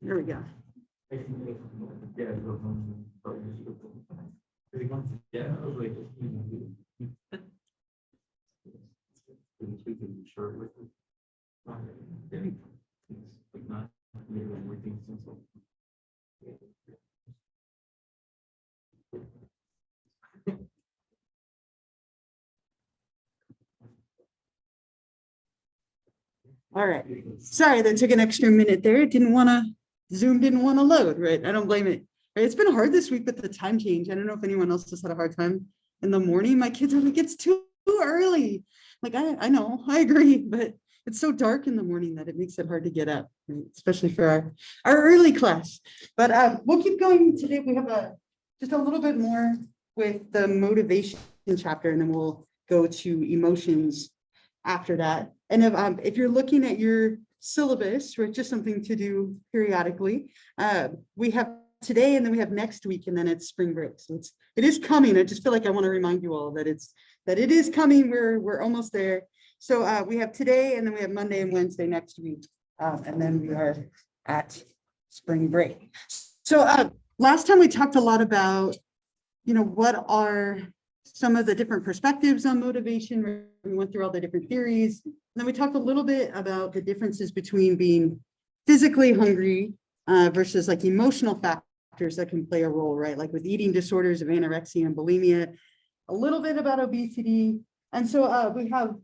There we go. All right. Sorry, that took an extra minute there. It didn't want to, Zoom didn't want to load, right? I don't blame it. Right? It's been hard this week with the time change. I don't know if anyone else has had a hard time in the morning. My kids are like, it's too early. Like, I know, I agree, but it's so dark in the morning that it makes it hard to get up, right? Especially for our early class. But we'll keep going today. We have just a little bit more with the motivation chapter, and then we'll go to emotions after that. And if you're looking at your syllabus, right, just something to do periodically, we have today and then we have next week, and then it's spring break. So it is coming. I just feel like I want to remind you all that it is coming. We're almost there. So we have today, and then we have Monday and Wednesday next week, and then we are at spring break. So last time we talked a lot about, what are some of the different perspectives on motivation. We went through all the different theories. And then we talked a little bit about the differences between being physically hungry versus like emotional factors that can play a role, right? Like with eating disorders of anorexia and bulimia, a little bit about obesity. And so we have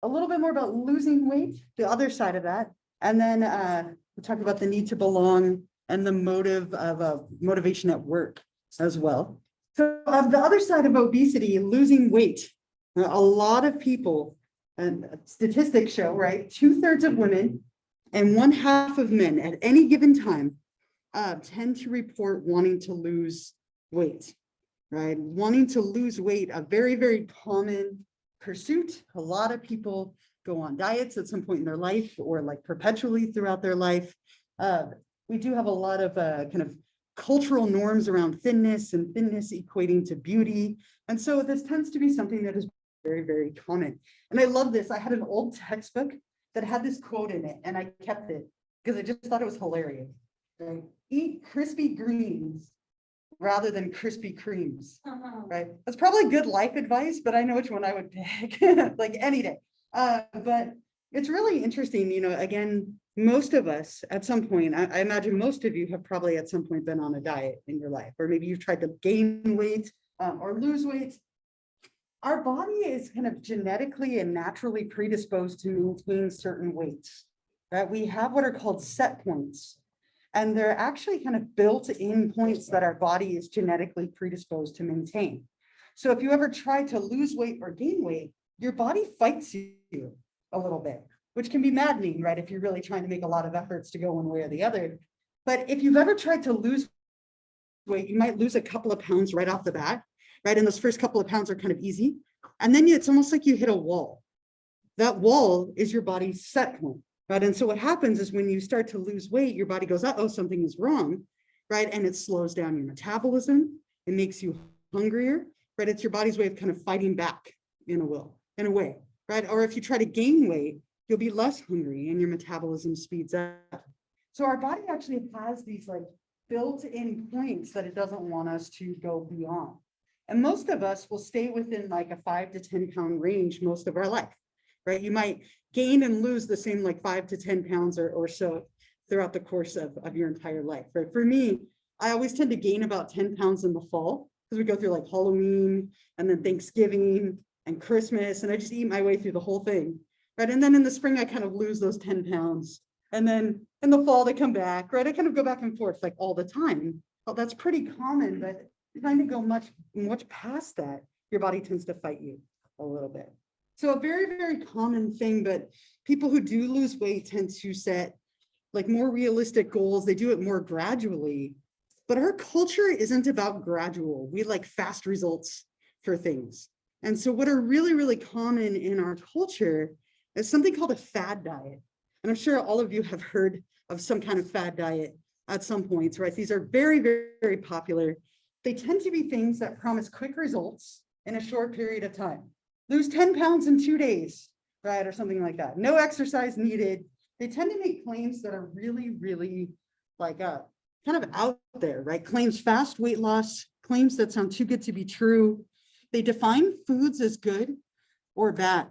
a little bit more about losing weight, the other side of that. And then we talked about the need to belong and the motive of motivation at work as well. So the other side of obesity, losing weight, a lot of people, and statistics show, right, 2/3 of women and 1/2 of men at any given time tend to report wanting to lose weight, right? Wanting to lose weight, a very, very common pursuit. A lot of people go on diets at some point in their life or like perpetually throughout their life. We do have a lot of kind of cultural norms around thinness and thinness equating to beauty. And so this tends to be something that is very, very common. And I love this. I had an old textbook that had this quote in it, and I kept it because I just thought it was hilarious. Right? Eat crispy greens rather than Krispy Kremes, right? That's probably good life advice, but I know which one I would pick like any day. But it's really interesting, again, most of us at some point, I imagine most of you have probably at some point been on a diet in your life, or maybe you've tried to gain weight or lose weight. Our body is kind of genetically and naturally predisposed to maintain certain weights, right? We have what are called set points, and they're actually kind of built-in points that our body is genetically predisposed to maintain. So if you ever try to lose weight or gain weight, your body fights you a little bit, which can be maddening, right? If you're really trying to make a lot of efforts to go one way or the other. But if you've ever tried to lose weight, you might lose a couple of pounds right off the bat, right? And those first couple of pounds are kind of easy. And then it's almost like you hit a wall. That wall is your body's set point, right? And so what happens is when you start to lose weight, your body goes, uh-oh, something is wrong, right? And it slows down your metabolism. It makes you hungrier, right? It's your body's way of kind of fighting back in a way, right? Or if you try to gain weight, you'll be less hungry and your metabolism speeds up. So our body actually has these like built-in points that it doesn't want us to go beyond. And most of us will stay within like a 5 to 10 pound range most of our life, right? You might gain and lose the same like 5 to 10 pounds or so throughout the course of your entire life, right? For me, I always tend to gain about 10 pounds in the fall because we go through like Halloween and then Thanksgiving and Christmas, and I just eat my way through the whole thing, right? And then in the spring, I kind of lose those 10 pounds. And then in the fall, they come back, right? I kind of go back and forth like all the time. Well, that's pretty common, but trying to go much past that, your body tends to fight you a little bit. So a very, very common thing, but people who do lose weight tend to set like more realistic goals. They do it more gradually, but our culture isn't about gradual. We like fast results for things. And so what are really, really common in our culture is something called a fad diet. And I'm sure all of you have heard of some kind of fad diet at some points, right? These are very, very, very popular. They tend to be things that promise quick results in a short period of time. Lose 10 pounds in 2 days, right? Or something like that. No exercise needed. they tend to make claims that are really, really like kind of out there, right? Claims fast weight loss, claims that sound too good to be true. They define foods as good or bad.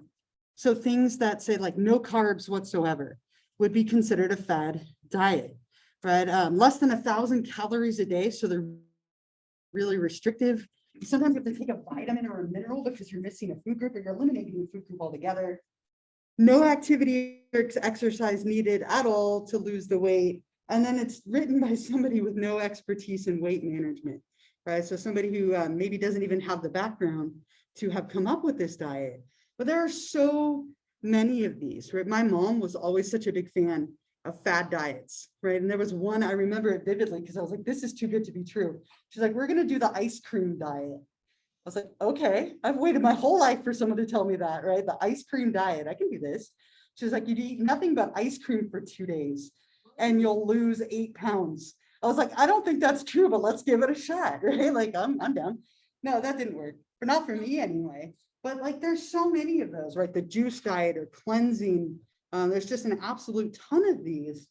So things that say like no carbs whatsoever would be considered a fad diet, right? Less than 1,000 calories a day. So they're really restrictive. Sometimes you have to take a vitamin or a mineral because you're missing a food group or you're eliminating the food group altogether. No activity or exercise needed at all to lose the weight. And then it's written by somebody with no expertise in weight management, right? So somebody who maybe doesn't even have the background to have come up with this diet. But there are so many of these, right? My mom was always such a big fan of fad diets, right? And there was one, I remember it vividly because I was like, this is too good to be true. She's like, we're going to do the ice cream diet. I was like, okay, I've waited my whole life for someone to tell me that, right? The ice cream diet, I can do this. She was like, you eat nothing but ice cream for 2 days and you'll lose 8 pounds. I was like, I don't think that's true, but let's give it a shot, right? Like, I'm down. No, that didn't work, but not for me anyway. But like, there's so many of those, right? The juice diet or cleansing. There's just an absolute ton of these,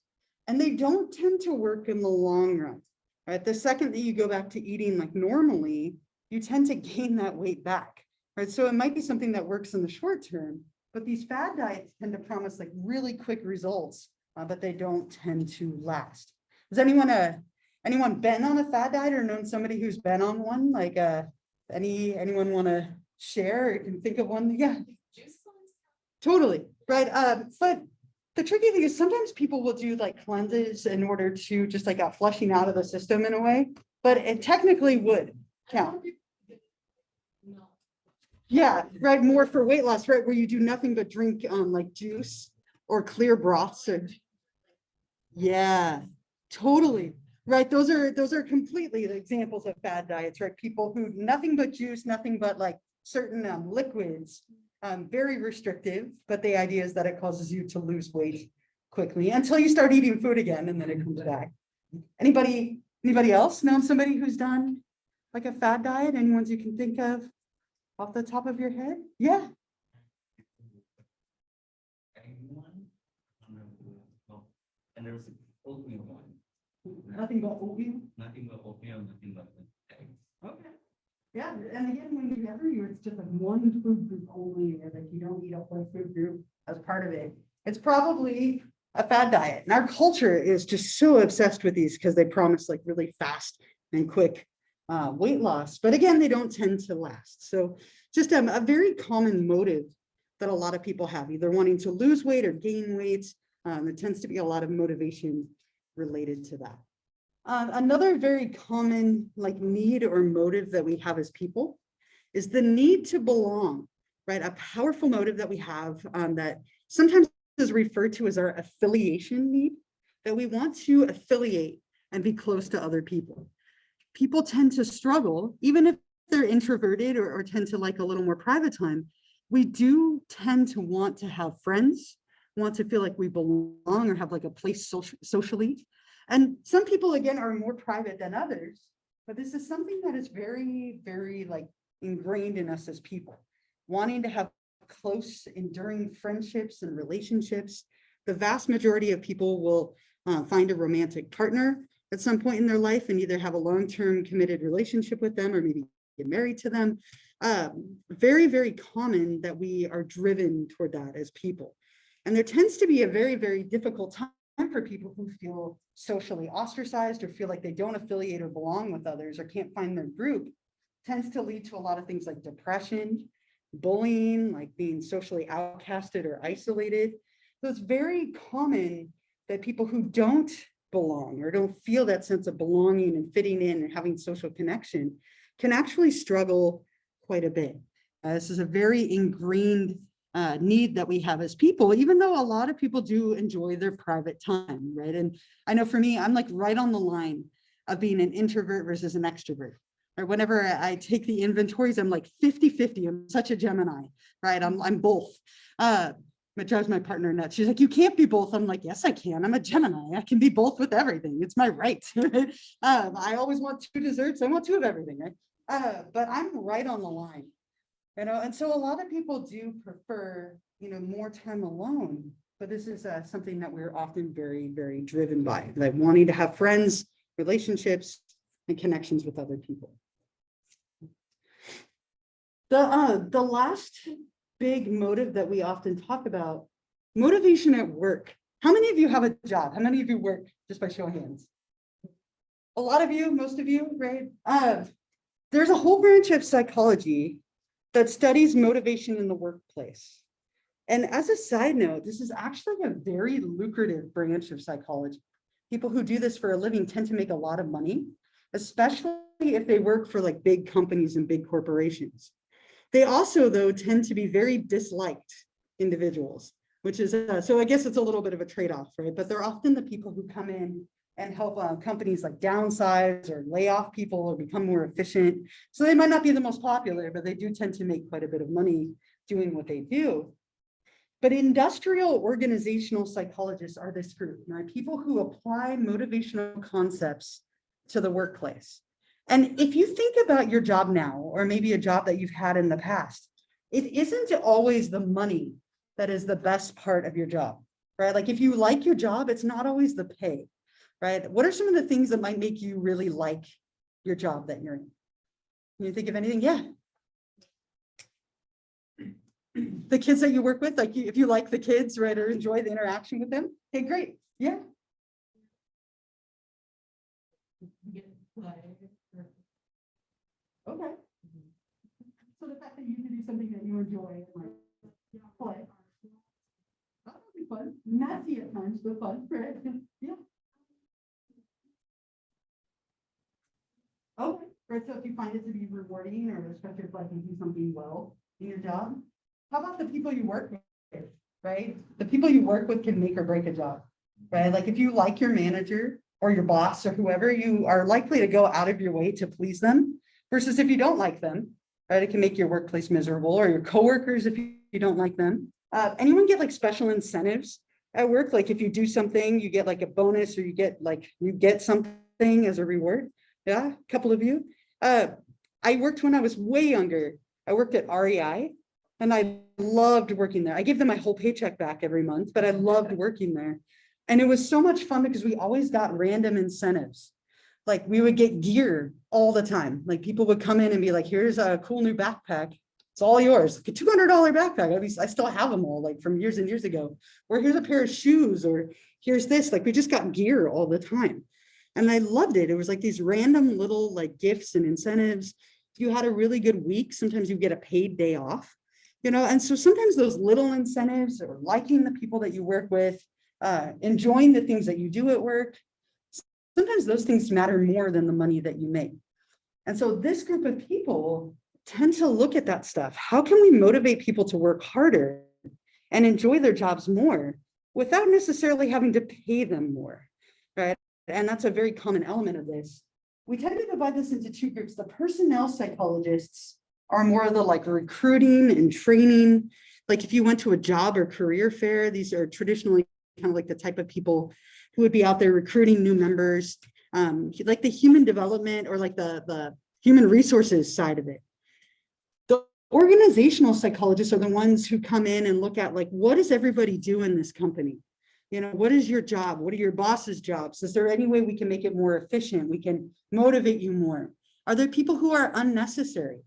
and they don't tend to work in the long run, right? The second that you go back to eating like normally, you tend to gain that weight back, right? So it might be something that works in the short term, but these fad diets tend to promise like really quick results, but they don't tend to last. Has anyone been on a fad diet or known somebody who's been on one? Like anyone want to share or can think of one? Yeah, totally. Right. But the tricky thing is sometimes people will do like cleanses in order to just like a flushing out of the system in a way, but it technically would count. Yeah, right. More for weight loss, right? Where you do nothing but drink like juice or clear broths. Or yeah, totally. Right. Those are completely the examples of fad diets, right? People who nothing but juice, nothing but like certain liquids. Very restrictive, but the idea is that it causes you to lose weight quickly until you start eating food again and then it comes back. Anybody else know somebody who's done like a fad diet? Any ones you can think of off the top of your head? Yeah. And there's oatmeal one. Nothing but oatmeal? Nothing but oatmeal, nothing but eggs. Okay. Yeah, and again, when you ever you, it's just like one food group only, or like you don't eat a whole food group as part of it. It's probably a fad diet. And our culture is just so obsessed with these because they promise like really fast and quick weight loss. But again, they don't tend to last. So just a very common motive that a lot of people have, either wanting to lose weight or gain weight. There tends to be a lot of motivation related to that. Another very common like need or motive that we have as people is the need to belong, right? A powerful motive that we have that sometimes is referred to as our affiliation need, that we want to affiliate and be close to other people. People tend to struggle, even if they're introverted or tend to like a little more private time. We do tend to want to have friends, want to feel like we belong or have like a place socially. And some people, again, are more private than others, but this is something that is very, very like ingrained in us as people, wanting to have close, enduring friendships and relationships. The vast majority of people will find a romantic partner at some point in their life and either have a long-term committed relationship with them or maybe get married to them. Very, very common that we are driven toward that as people. And there tends to be a very, very difficult time for people who feel socially ostracized or feel like they don't affiliate or belong with others or can't find their group. Tends to lead to a lot of things like depression, bullying, like being socially outcasted or isolated. So it's very common that people who don't belong or don't feel that sense of belonging and fitting in and having social connection can actually struggle quite a bit. This is a very ingrained need that we have as people, even though a lot of people do enjoy their private time, right? And I know for me, I'm like right on the line of being an introvert versus an extrovert. Or whenever I take the inventories, I'm like 50-50. I'm such a Gemini, right? I'm both. It drives my partner nuts. She's like, you can't be both. I'm like, yes, I can. I'm a Gemini. I can be both with everything. It's my right. I always want 2 desserts. I want 2 of everything, right? But I'm right on the line. And so a lot of people do prefer, more time alone, but this is something that we're often very, very driven by, like wanting to have friends, relationships, and connections with other people. The last big motive that we often talk about, motivation at work. How many of you have a job? How many of you work? Just by show of hands. A lot of you, most of you, right? There's a whole branch of psychology that studies motivation in the workplace. And as a side note, this is actually a very lucrative branch of psychology. People who do this for a living tend to make a lot of money, especially if they work for like big companies and big corporations. They also, though, tend to be very disliked individuals, which is, so I guess it's a little bit of a trade-off, right? But they're often the people who come in and help companies like downsize or lay off people or become more efficient. So they might not be the most popular, but they do tend to make quite a bit of money doing what they do. But industrial organizational psychologists are this group, right? People who apply motivational concepts to the workplace. And if you think about your job now, or maybe a job that you've had in the past, it isn't always the money that is the best part of your job, right? Like if you like your job, it's not always the pay, right? What are some of the things that might make you really like your job that you're in? Can you think of anything? Yeah. The kids that you work with, like if you like the kids, right, or enjoy the interaction with them, okay, great. Yeah. Okay. So the fact that you can do something that you enjoy, like play, that would be fun. Messy at times, but fun, right? Yeah. Okay, right. So if you find it to be rewarding, or especially if like you do something well in your job, how about the people you work with, right? The people you work with can make or break a job, right? Like if you like your manager or your boss or whoever, you are likely to go out of your way to please them, versus if you don't like them, right? It can make your workplace miserable, or your coworkers if you don't like them. Anyone get like special incentives at work? Like if you do something, you get like a bonus, or you get something as a reward. Yeah, a couple of you. I worked when I was way younger. I worked at REI. And I loved working there. I gave them my whole paycheck back every month, but I loved working there. And it was so much fun because we always got random incentives. Like we would get gear all the time. Like people would come in and be like, here's a cool new backpack. It's all yours. Like a $200 backpack. I still have them all, like from years and years ago. Or here's a pair of shoes, or here's this. Like we just got gear all the time. And I loved it. It was like these random little like gifts and incentives. If you had a really good week, sometimes you get a paid day off. And so sometimes those little incentives, or liking the people that you work with, enjoying the things that you do at work, sometimes those things matter more than the money that you make. And so this group of people tend to look at that stuff. How can we motivate people to work harder and enjoy their jobs more without necessarily having to pay them more, right? And that's a very common element of this. We tend to divide this into two groups. The personnel psychologists are more of the like recruiting and training. Like if you went to a job or career fair, these are traditionally kind of like the type of people who would be out there recruiting new members, like the human development or like the human resources side of it. The organizational psychologists are the ones who come in and look at like, what does everybody do in this company? What is your job? What are your boss's jobs? Is there any way we can make it more efficient? We can motivate you more. Are there people who are unnecessary?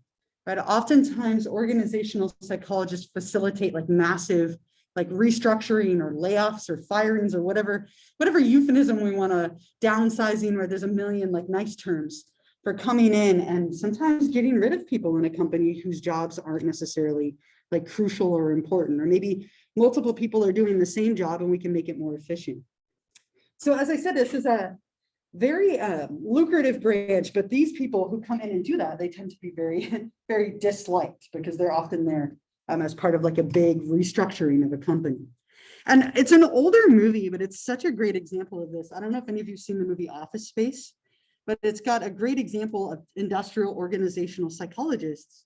Right? Oftentimes, organizational psychologists facilitate like massive, like restructuring or layoffs or firings or whatever euphemism we want to, downsizing, where there's a million like nice terms for coming in and sometimes getting rid of people in a company whose jobs aren't necessarily like crucial or important, or maybe multiple people are doing the same job and we can make it more efficient. So as I said, this is a very lucrative branch, but these people who come in and do that, they tend to be very, very disliked because they're often there as part of like a big restructuring of a company. And it's an older movie, but it's such a great example of this. I don't know if any of you've seen the movie Office Space, but it's got a great example of industrial organizational psychologists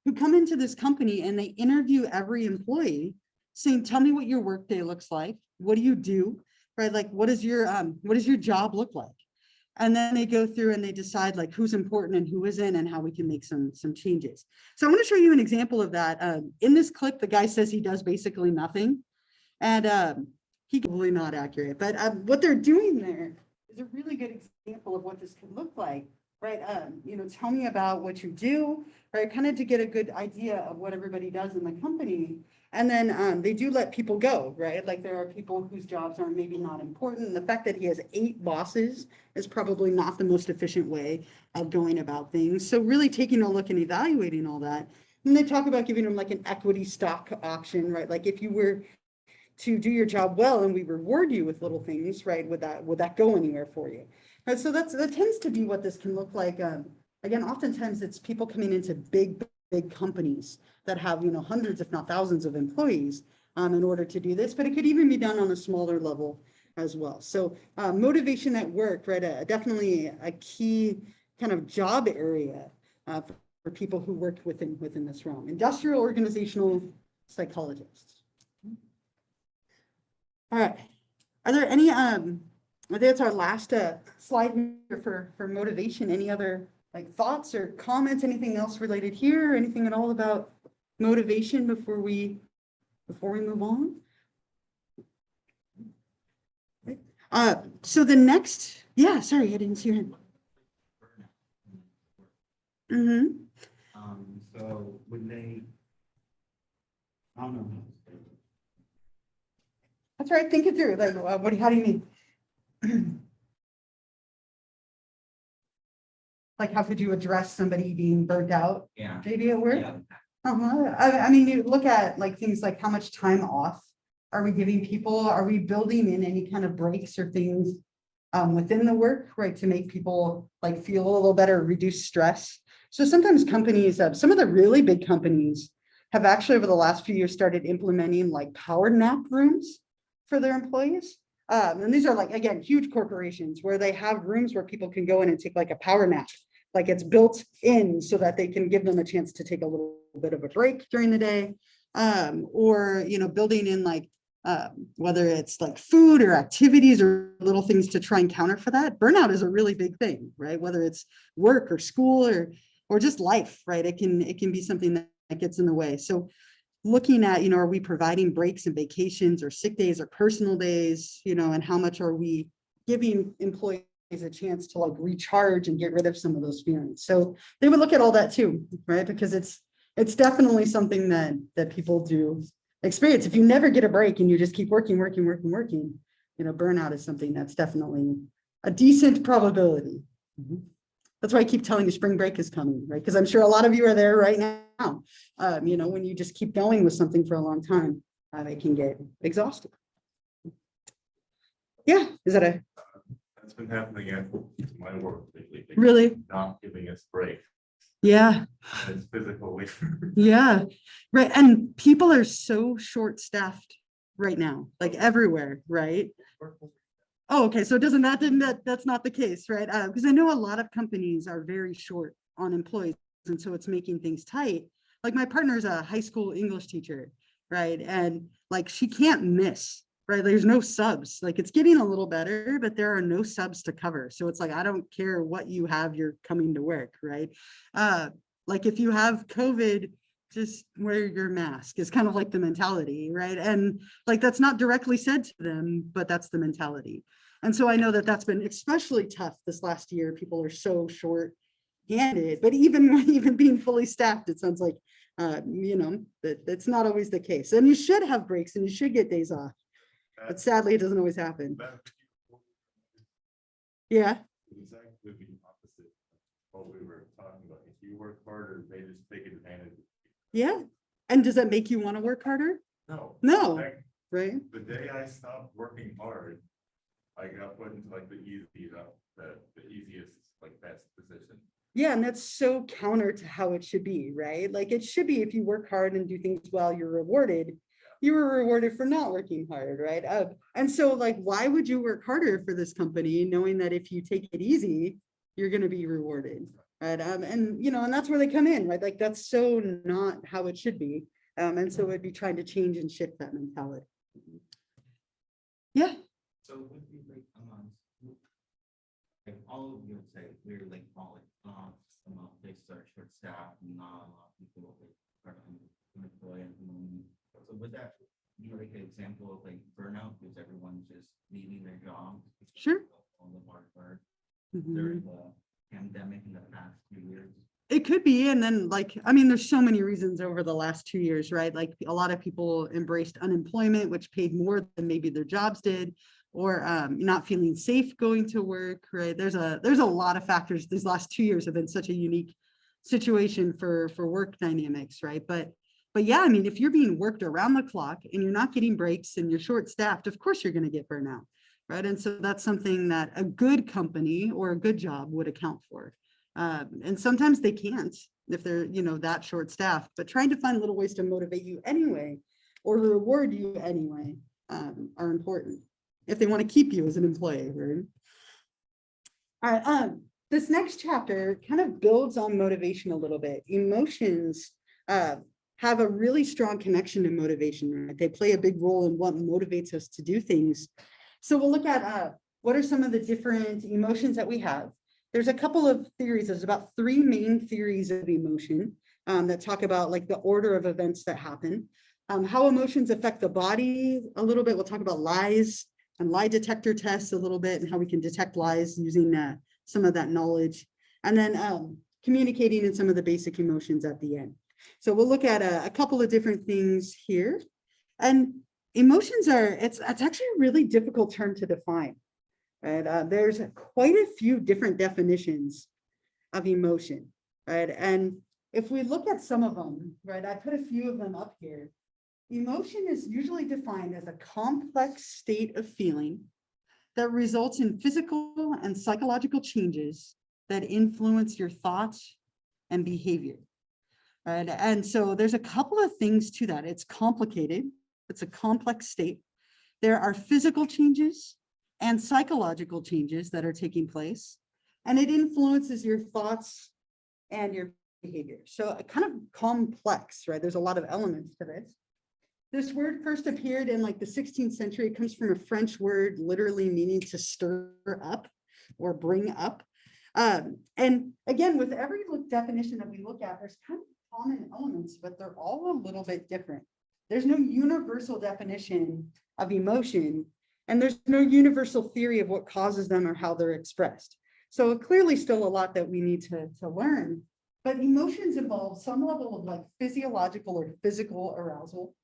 who come into this company and they interview every employee saying, tell me what your workday looks like. What do you do? Right? Like, what does your job look like? And then they go through and they decide like who's important and who isn't and how we can make some changes. So I'm going to show you an example of that. In this clip, the guy says he does basically nothing. And he probably not accurate, but what they're doing there is a really good example of what this could look like, right? Tell me about what you do, right? Kind of to get a good idea of what everybody does in the company. And then they do let people go, right? Like there are people whose jobs are maybe not important. The fact that he has 8 bosses is probably not the most efficient way of going about things. So really taking a look and evaluating all that. And they talk about giving them like an equity stock option, right? Like if you were to do your job well and we reward you with little things, right? Would that go anywhere for you? Right, so that tends to be what this can look like. Again, oftentimes it's people coming into big companies that have, hundreds, if not thousands of employees in order to do this, but it could even be done on a smaller level as well. So motivation at work, right? Definitely a key kind of job area for people who work within this realm. Industrial organizational psychologists. All right. Are there any, I think that's our last slide here for motivation. Any other like thoughts or comments, anything else related here, or anything at all about motivation before we move on? So the next, yeah, sorry, I didn't see your hand. Mm-hmm. So when they, I don't know. That's right. Think it through. Like, how do you mean? Like, how could you address somebody being burnt out? Yeah. Maybe at work? Yeah. I mean, you look at like things like how much time off are we giving people? Are we building in any kind of breaks or things within the work, right, to make people like feel a little better, reduce stress? So sometimes companies, some of the really big companies have actually over the last few years started implementing like power nap rooms for their employees. And these are like, again, huge corporations where they have rooms where people can go in and take like a power nap. Like it's built in so that they can give them a chance to take a little bit of a break during the day. Or, building in like, whether it's like food or activities or little things to try and counter for that. Burnout is a really big thing, right? Whether it's work or school or just life, right? It can be something that gets in the way. So looking at, are we providing breaks and vacations or sick days or personal days, and how much are we giving employees a chance to like recharge and get rid of some of those feelings. So they would look at all that too, right? Because it's definitely something that people do experience. If you never get a break and you just keep working, burnout is something that's definitely a decent probability. That's why I keep telling you spring break is coming, right? Because I'm sure a lot of you are there right now. When you just keep going with something for a long time, it can get exhausting. Yeah, is that a? That's been happening at my work lately. Really? Not giving us breaks. Yeah. It's physical labor. Yeah, right. And people are so short-staffed right now, like everywhere, right? Oh, okay. So that's not the case, right? Because I know a lot of companies are very short on employees, and so it's making things tight. Like my partner's a high school English teacher, right? And like she can't miss, right? There's no subs. Like it's getting a little better, but there are no subs to cover. So it's like, I don't care what you have, you're coming to work, right? Like if you have COVID, just wear your mask is kind of like the mentality, right? And like that's not directly said to them, but that's the mentality. And so I know that that's been especially tough this last year. People are so short-handed, but even being fully staffed, it sounds like that's not always the case. And you should have breaks and you should get days off, but sadly, it doesn't always happen. Yeah. It's actually the opposite of what we were talking about. If you work harder, they just take advantage. Yeah. And does that make you want to work harder? No. No. In fact, right? the day I stopped working hard, I got put into like the easiest, like best position. Yeah, and that's so counter to how it should be, right? Like it should be if you work hard and do things well, you're rewarded. You were rewarded for not working hard, right? And so like, why would you work harder for this company knowing that if you take it easy, you're going to be rewarded, right? And that's where they come in, right? Like that's so not how it should be. And so it'd be trying to change and shift that mentality. Yeah. So would you like all of you say we're like college, places are short staffed and not a lot of people are unemployed at the moment. So would that be like a example of like burnout, because everyone's just leaving their job. Sure. On the hard work Mhm. during the pandemic in the past few years. It could be. And then like, I mean, there's so many reasons over the last 2 years, right? Like a lot of people embraced unemployment, which paid more than maybe their jobs did, or not feeling safe going to work, right? There's a lot of factors. These last 2 years have been such a unique situation for work dynamics, right? But yeah, I mean, if you're being worked around the clock and you're not getting breaks and you're short staffed, of course you're going to get burnout, right? And so that's something that a good company or a good job would account for. And sometimes they can't if they're, that short staffed, but trying to find little ways to motivate you anyway, or reward you anyway, are important if they want to keep you as an employee, right? All right, this next chapter kind of builds on motivation a little bit. Emotions have a really strong connection to motivation, right? They play a big role in what motivates us to do things. So we'll look at what are some of the different emotions that we have. There's a couple of theories. There's about 3 main theories of emotion that talk about like the order of events that happen, how emotions affect the body a little bit. We'll talk about lies and lie detector tests a little bit and how we can detect lies using some of that knowledge, and then communicating in some of the basic emotions at the end. So we'll look at a couple of different things here. And emotions it's actually a really difficult term to define. Right? There's quite a few different definitions of emotion, right? And if we look at some of them, right, I put a few of them up here. Emotion is usually defined as a complex state of feeling that results in physical and psychological changes that influence your thoughts and behavior, right? And so there's a couple of things to that. It's complicated. It's a complex state. There are physical changes and psychological changes that are taking place, and it influences your thoughts and your behavior. So kind of complex, right? There's a lot of elements to this. This word first appeared in like the 16th century. It comes from a French word literally meaning to stir up or bring up. And again, with every definition that we look at, there's kind of common elements, but they're all a little bit different. There's no universal definition of emotion, and there's no universal theory of what causes them or how they're expressed. So clearly still a lot that we need to learn, but emotions involve some level of like physiological or physical arousal,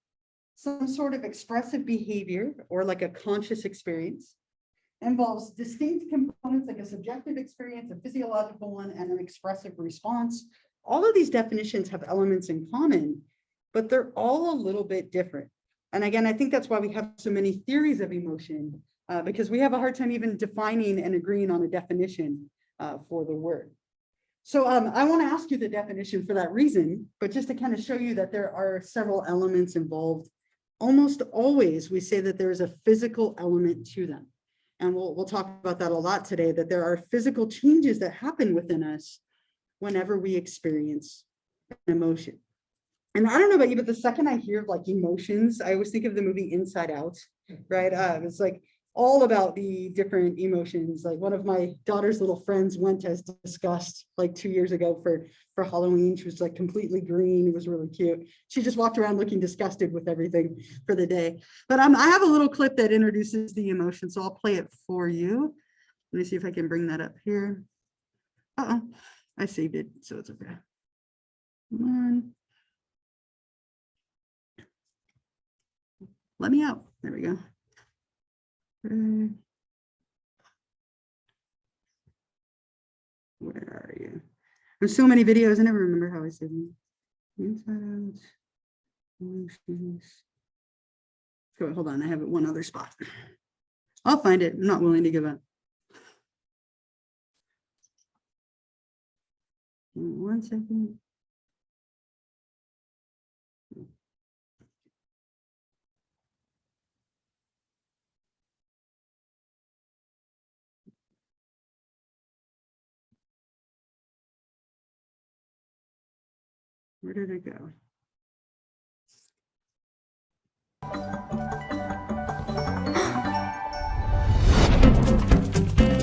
some sort of expressive behavior or like a conscious experience, involves distinct components like a subjective experience, a physiological one, and an expressive response. All of these definitions have elements in common, but they're all a little bit different. And again, I think that's why we have so many theories of emotion, because we have a hard time even defining and agreeing on a definition for the word. So I want to ask you the definition for that reason, but just to kind of show you that there are several elements involved. Almost always we say that there's a physical element to them. And we'll talk about that a lot today, that there are physical changes that happen within us whenever we experience an emotion. And I don't know about you, but the second I hear like emotions, I always think of the movie Inside Out, right? It's like all about the different emotions. Like one of my daughter's little friends went as discussed like 2 years ago for Halloween. She was like completely green. It was really cute. She just walked around looking disgusted with everything for the day. But I have a little clip that introduces the emotion, so I'll play it for you. Let me see if I can bring that up here. Uh-oh, I saved it, so it's okay. Come on. Let me out. There we go. Where are you? There's so many videos. I never remember how I saved them. Inside Out. Emotions. Oh, hold on. I have it one other spot. I'll find it. I'm not willing to give up. 1 second. Where did it go?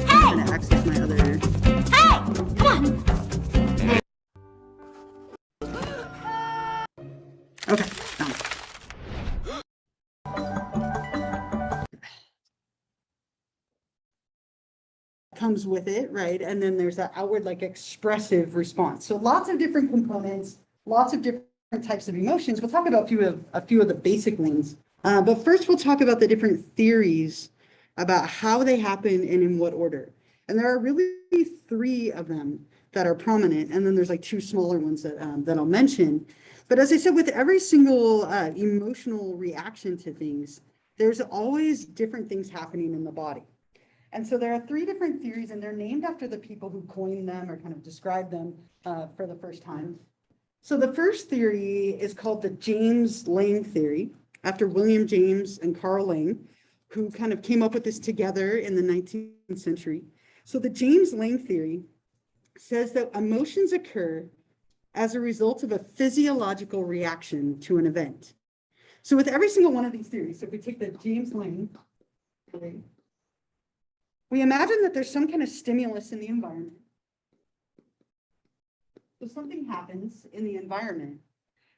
I'm gonna access my other. Hey, come on. Okay. Found it. comes with it, right? And then there's that outward, like expressive response. So lots of different components, lots of different types of emotions. We'll talk about a few of the basic ones. But first we'll talk about the different theories about how they happen and in what order. And there are really 3 of them that are prominent. And then there's like 2 smaller ones that I'll mention. But as I said, with every single emotional reaction to things, there's always different things happening in the body. And so there are 3 different theories, and they're named after the people who coined them or kind of described them for the first time. So the first theory is called the James Lange theory, after William James and Carl Lange, who kind of came up with this together in the 19th century. So the James Lange theory says that emotions occur as a result of a physiological reaction to an event. So with every single one of these theories, so if we take the James Lange theory, we imagine that there's some kind of stimulus in the environment. So something happens in the environment.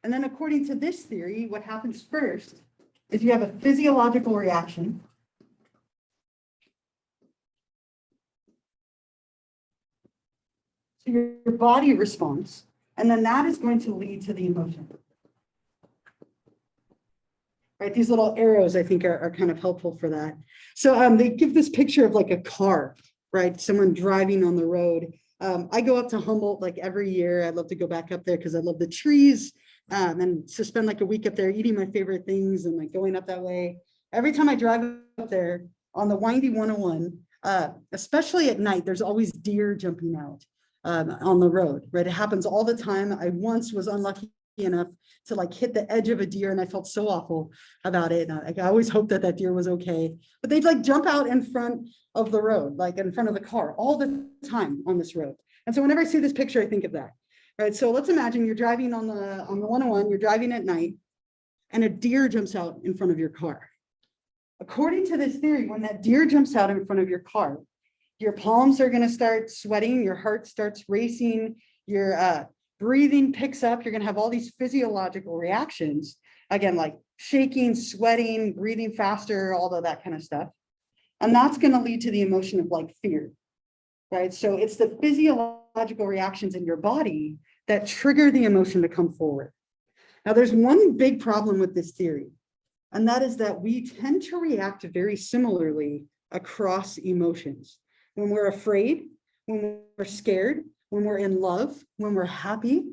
And then according to this theory, what happens first is you have a physiological reaction. So your body responds, and then that is going to lead to the emotion. Right, these little arrows I think are kind of helpful for that. So they give this picture of like a car, right? Someone driving on the road. I go up to Humboldt like every year. I love to go back up there because I love the trees and to spend like a week up there eating my favorite things and like going up that way. Every time I drive up there on the windy 101, especially at night, there's always deer jumping out on the road, right? It happens all the time. I once was unlucky enough to like hit the edge of a deer and I felt so awful about it. I always hoped that that deer was okay, but they'd like jump out in front of the road, like in front of the car all the time on this road. And so whenever I see this picture, I think of that, right? So let's imagine you're driving on the 101, you're driving at night and a deer jumps out in front of your car. According to this theory, when that deer jumps out in front of your car, your palms are going to start sweating, your heart starts racing, your breathing picks up, you're going to have all these physiological reactions, again, like shaking, sweating, breathing faster, all of that kind of stuff. And that's going to lead to the emotion of like fear, right? So it's the physiological reactions in your body that trigger the emotion to come forward. Now, there's one big problem with this theory, and that is that we tend to react very similarly across emotions. When we're afraid, when we're scared, when we're in love, when we're happy,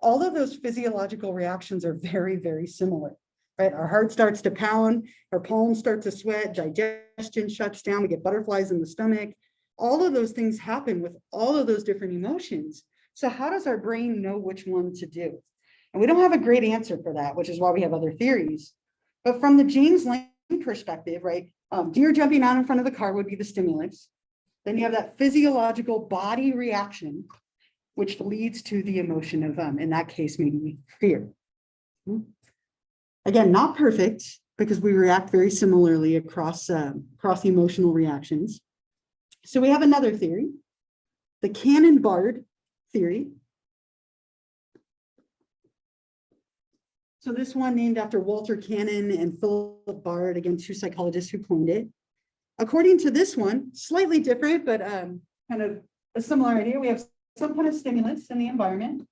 all of those physiological reactions are very, very similar, right? Our heart starts to pound, our palms start to sweat, digestion shuts down, we get butterflies in the stomach. All of those things happen with all of those different emotions. So how does our brain know which one to do? And we don't have a great answer for that, which is why we have other theories. But from the James Lange perspective, right, deer jumping out in front of the car would be the stimulus. Then you have that physiological body reaction, which leads to the emotion of, in that case, maybe fear. Again, not perfect because we react very similarly across emotional reactions. So we have another theory, the Canon theory. So this one named after Walter Canon and Philip Bard, again, 2 psychologists who coined it. According to this one, slightly different, but kind of a similar idea. We have some kind of stimulus in the environment.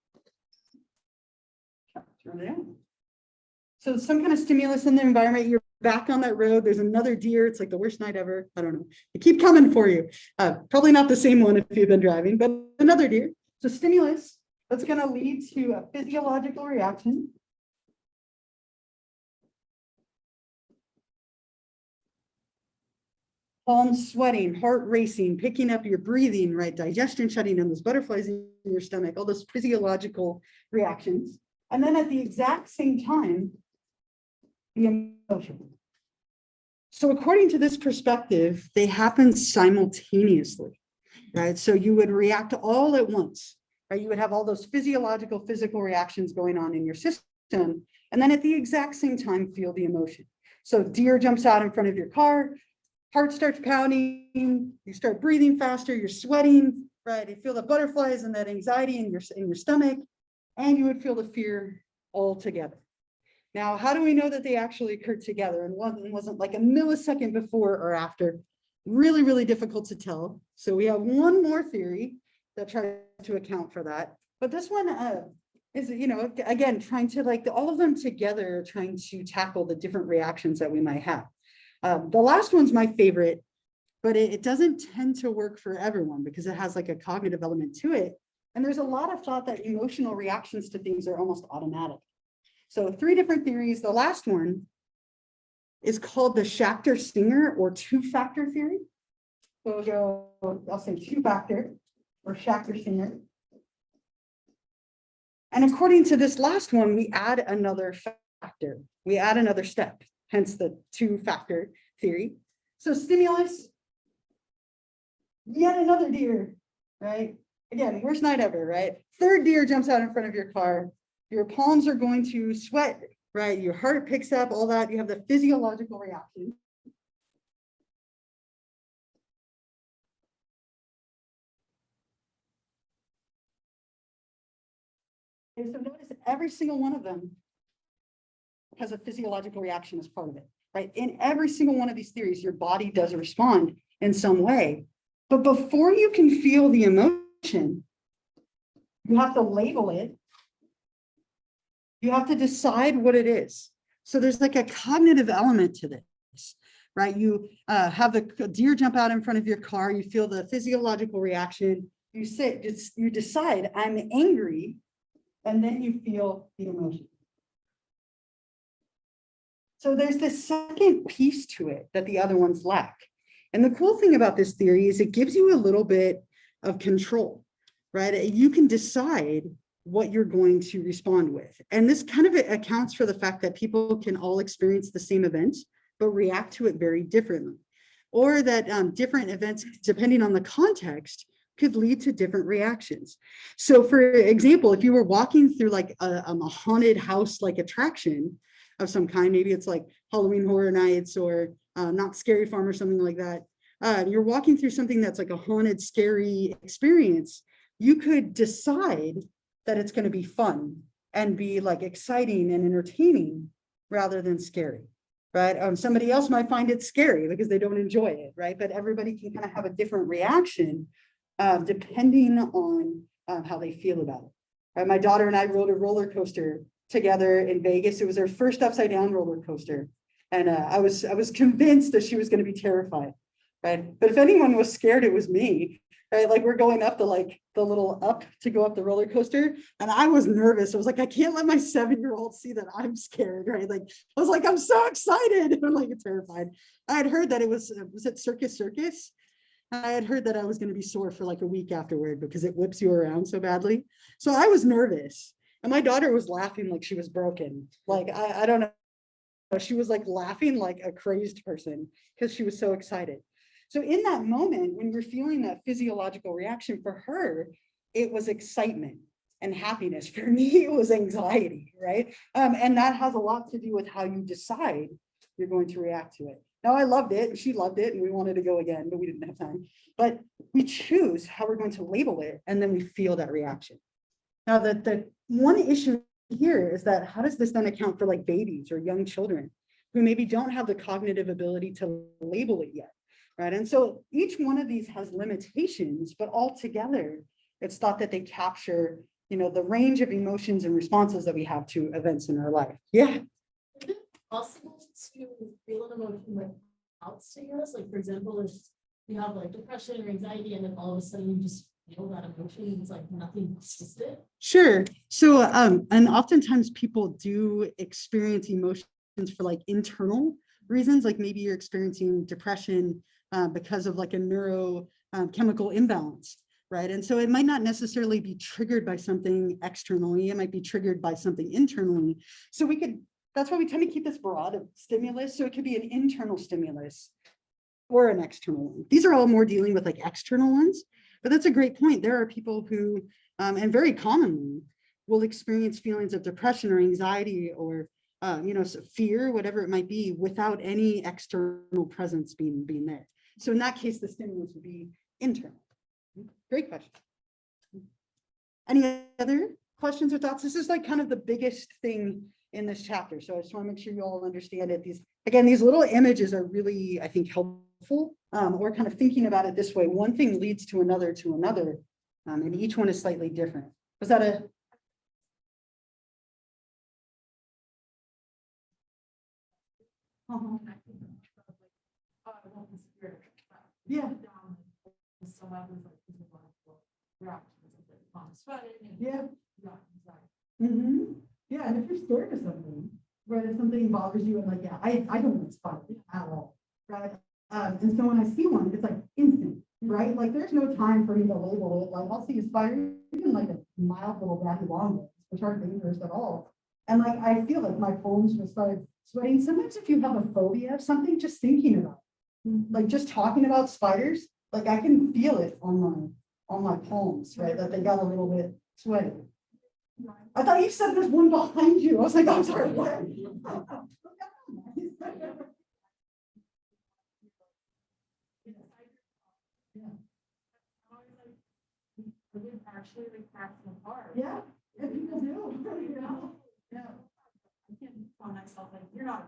So some kind of stimulus in the environment, you're back on that road, there's another deer, it's like the worst night ever, I don't know. They keep coming for you. Probably not the same one if you've been driving, but another deer. So stimulus, that's gonna lead to a physiological reaction. Palms sweating, heart racing, picking up your breathing, right? Digestion shutting down, those butterflies in your stomach, all those physiological reactions. And then at the exact same time, the emotion. So according to this perspective, they happen simultaneously, right? So you would react all at once, right? You would have all those physiological, physical reactions going on in your system. And then at the exact same time, feel the emotion. So deer jumps out in front of your car, heart starts pounding, you start breathing faster, you're sweating, right? You feel the butterflies and that anxiety in your stomach, and you would feel the fear all together. Now, how do we know that they actually occurred together and one wasn't like a millisecond before or after? really, really difficult to tell. So we have one more theory that tries to account for that. But this one is, again, trying to all of them together, trying to tackle the different reactions that we might have. The last one's my favorite, but it doesn't tend to work for everyone because it has like a cognitive element to it. And there's a lot of thought that emotional reactions to things are almost automatic. So 3 different theories. The last one is called the Shakhtar-Singer or 2-factor theory. So I'll say 2-factor or Shakhtar-Singer. And according to this last one, we add another factor. We add another step, hence the 2-factor theory. So stimulus, yet another deer, right? Again, worst night ever, right? 3rd deer jumps out in front of your car. Your palms are going to sweat, right? Your heart picks up, all that. You have the physiological reaction. Okay, so notice every single one of them has a physiological reaction as part of it, right? In every single one of these theories, your body does respond in some way. But before you can feel the emotion, you have to label it. You have to decide what it is. So there's like a cognitive element to this, right? You have the deer jump out in front of your car. You feel the physiological reaction. You decide, I'm angry, and then you feel the emotion. So there's this second piece to it that the other ones lack. And the cool thing about this theory is it gives you a little bit of control, right? You can decide what you're going to respond with. And this kind of accounts for the fact that people can all experience the same event, but react to it very differently. Or that different events, depending on the context, could lead to different reactions. So for example, if you were walking through like a haunted house like attraction of some kind, maybe it's like Halloween Horror Nights or Not Scary Farm or something like that. You're walking through something that's like a haunted, scary experience. You could decide that it's going to be fun and be like exciting and entertaining rather than scary, right? Somebody else might find it scary because they don't enjoy it, right? But everybody can kind of have a different reaction depending on how they feel about it. Right? My daughter and I rode a roller coaster together in Vegas. It was her first upside down roller coaster. And I was convinced that she was going to be terrified, right? But if anyone was scared, it was me, right? Like we're going up the little up to go up the roller coaster. And I was nervous. I was like, I can't let my 7-year-old see that I'm scared, right? Like, I was like, I'm so excited. I'm like terrified. I had heard that it was it Circus? I had heard that I was going to be sore for like a week afterward because it whips you around so badly. So I was nervous. And my daughter was laughing like she was broken. Like, I don't know. She was like laughing like a crazed person because she was so excited. So in that moment, when you're feeling that physiological reaction, for her, it was excitement and happiness. For me, it was anxiety, right? And that has a lot to do with how you decide you're going to react to it. Now, I loved it, and she loved it, and we wanted to go again, but we didn't have time. But we choose how we're going to label it, and then we feel that reaction. Now, the one issue here is that how does this then account for like babies or young children who maybe don't have the cognitive ability to label it yet, right? And so each one of these has limitations, but altogether, it's thought that they capture, the range of emotions and responses that we have to events in our life. Yeah. Possible to feel an emotion without stimulus? Like, for example, if you have like depression or anxiety, and then all of a sudden you just feel that emotion, it's like nothing persisted. Sure. So, and oftentimes people do experience emotions for like internal reasons, like maybe you're experiencing depression because of like a neurochemical imbalance, right? And so it might not necessarily be triggered by something externally. It might be triggered by something internally. So that's why we tend to keep this broad of stimulus. So it could be an internal stimulus or an external one. These are all more dealing with like external ones, but that's a great point. There are people who, and very commonly, will experience feelings of depression or anxiety or, fear, whatever it might be, without any external presence being there. So in that case, the stimulus would be internal. Great question. Any other questions or thoughts? This is like kind of the biggest thing in this chapter. So I just want to make sure you all understand it. These little images are really, I think, helpful helpful, or kind of thinking about it this way, one thing leads to another, and each one is slightly different. Was that a? Uh-huh. Yeah. Yeah. Mm-hmm. Yeah, and if you're scared of something, right, if something bothers you, and like, yeah, I don't want spiders at all, right? And so when I see one, it's like instant, right? Like there's no time for me to label it. Like I'll see a spider, even like a mild little daddy long, which aren't dangerous at all. And like I feel like my palms will start sweating. Sometimes if you have a phobia of something, just thinking about it, like just talking about spiders, like I can feel it on my palms, right? That they got a little bit sweaty. I thought you said there's one behind you. I was like, I'm sorry, what? Actually, like cracks them apart. Yeah, people do. Yeah. I can't tell myself like you're not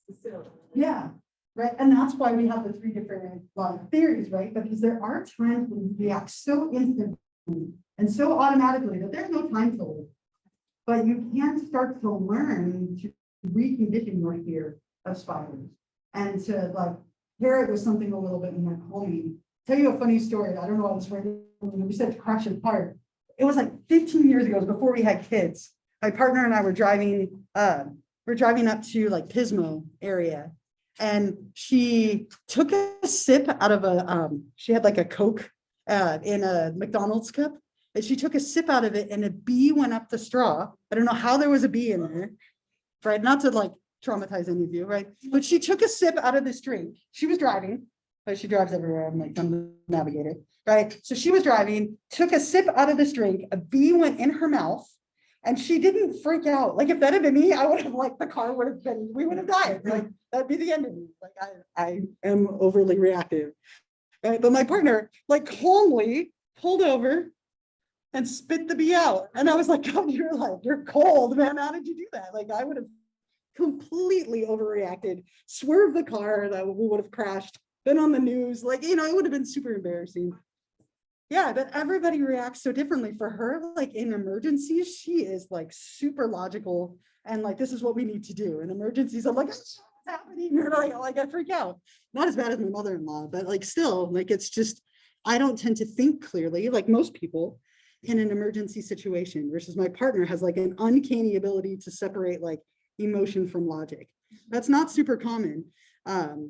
a facility. Yeah, right. And that's why we have the three different theories, right? Because there are times when we react so instantly and so automatically that there's no time to live. But you can start to learn to recondition your fear of spiders and to like pair it with something a little bit more calming. Tell you a funny story. I don't know why this right. We said to crash apart. It was like 15 years ago, before we had kids. My partner and I were driving. We're driving up to like Pismo area, and she took a sip out of a. She had like a Coke in a McDonald's cup, and she took a sip out of it, and a bee went up the straw. I don't know how there was a bee in there, right? Not to like traumatize any of you, right? But she took a sip out of this drink. She was driving. She drives everywhere. I'm like, I'm the navigator, right? So she was driving, took a sip out of this drink, a bee went in her mouth, and she didn't freak out. Like if that had been me, I would have like the car would have been, we would have died. Like that'd be the end of me. Like I am overly reactive, right? But my partner like calmly pulled over and spit the bee out. And I was like, God, you're cold, man. How did you do that? Like I would have completely overreacted, swerved the car, that we would have crashed. Been on the news, like, it would have been super embarrassing. Yeah, but everybody reacts so differently. For her, like in emergencies, she is like super logical and like, this is what we need to do. In emergencies, I'm like, what's happening? You're like I freak out. Not as bad as my mother-in-law, but like still, like it's just, I don't tend to think clearly like most people in an emergency situation versus my partner has like an uncanny ability to separate like emotion from logic. That's not super common.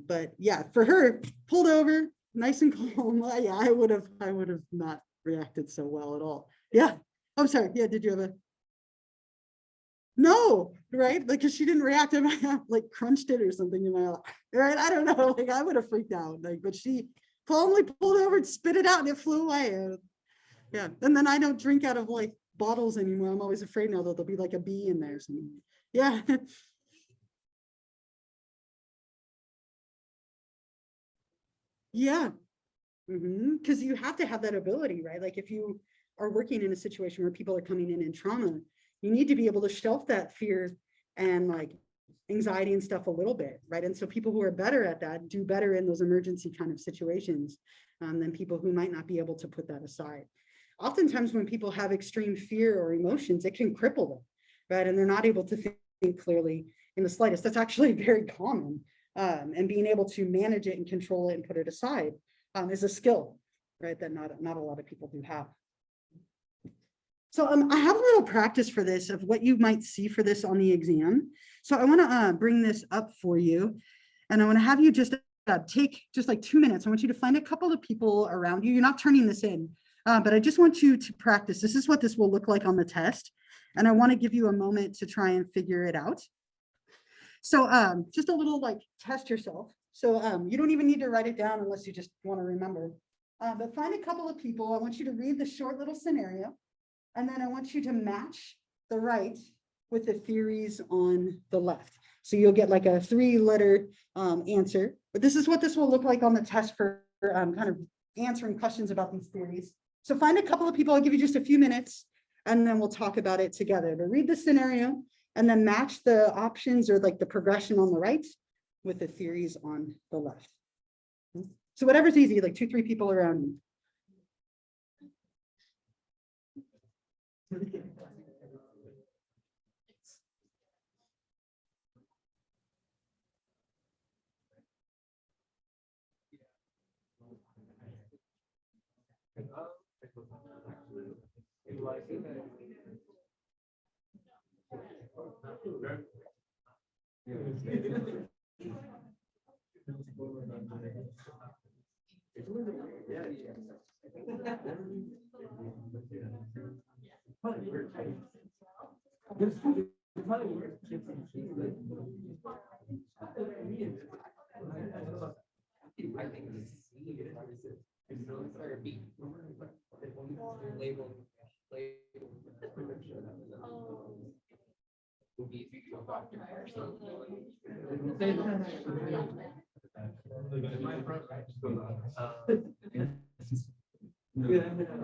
But yeah, for her, pulled over, nice and calm. Yeah, I would have not reacted so well at all. Yeah. I'm sorry. Yeah, did you have a? No, right? Like, cause she didn't react. I might have like crunched it or something in my eye. Right? I don't know. Like, I would have freaked out. Like, but she calmly pulled over and spit it out and it flew away. Yeah. And then I don't drink out of like bottles anymore. I'm always afraid now that there'll be like a bee in there. So, yeah. Yeah, because you have to have that ability, right? Like if you are working in a situation where people are coming in trauma, you need to be able to shelf that fear and like anxiety and stuff a little bit, right? And so people who are better at that do better in those emergency kind of situations than people who might not be able to put that aside. Oftentimes when people have extreme fear or emotions, it can cripple them, right? And they're not able to think clearly in the slightest. That's actually very common. And being able to manage it and control it and put it aside is a skill, right? That not a lot of people do have. So I have a little practice for this of what you might see for this on the exam. So I want to bring this up for you, and I want to have you just take just like 2 minutes. I want you to find a couple of people around you. You're not turning this in, but I just want you to practice. This is what this will look like on the test, and I want to give you a moment to try and figure it out. So just a little like test yourself. So you don't even need to write it down unless you just want to remember. But find a couple of people. I want you to read the short little scenario. And then I want you to match the right with the theories on the left. So you'll get like a 3-letter answer. But this is what this will look like on the test for kind of answering questions about these theories. So find a couple of people. I'll give you just a few minutes, and then we'll talk about it together. But read the scenario and then match the options or like the progression on the right with the theories on the left. So whatever's easy, like 2-3 people around you.